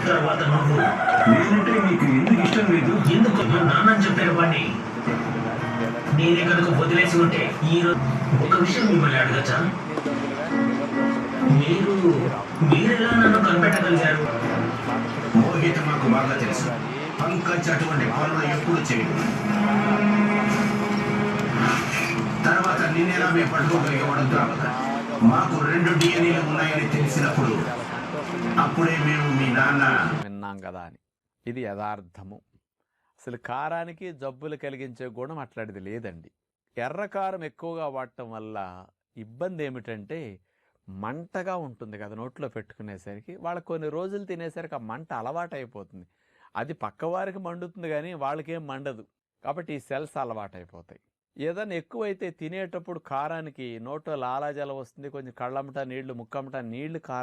తర్వాత నువ్వు నేనంటే నీకు ఎందుకు ఇష్టం లేదు? ఎందుకు నాన్న చెప్పారు వాడిని నేనే కనుక వదిలేసి ఉంటే ఈరోజు ఒక విషయం మిమ్మల్ని అడగచ్చా? మీరెలా నన్ను కనిపెట్టగలిగారు? మోహిత్ మాకు బాగా తెలుసు. పంకజ్ అటువంటి పనులు ఎప్పుడు చేయడు. తర్వాత నిన్నెలా మేము పట్టుకోగలిగేవాడు కావదా? మాకు 2 డిఎన్ఏలు ఉన్నాయని తెలిసినప్పుడు అప్పుడే మేము మీ నాన్న విన్నాం కదా అని. ఇది యథార్థము. అసలు కారానికి జబ్బులు కలిగించే గుణం అట్లాంటిది లేదండి. ఎర్ర కారం ఎక్కువగా వాడటం వల్ల ఇబ్బంది ఏమిటంటే మంటగా ఉంటుంది కదా నోట్లో పెట్టుకునేసరికి. వాళ్ళకి కొన్ని రోజులు తినేసరికి ఆ మంట అలవాటు అయిపోతుంది. అది పక్కవారికి మండుతుంది కానీ వాళ్ళకేం మండదు. కాబట్టి ఈ సెల్స్ అలవాటు అయిపోతాయి. ఏదైనా ఎక్కువైతే తినేటప్పుడు కారానికి నోట్లో లాలాజలం వస్తుంది, కొంచెం కళ్ళమ్మట నీళ్లు ముక్కమ్మట నీళ్లు కారం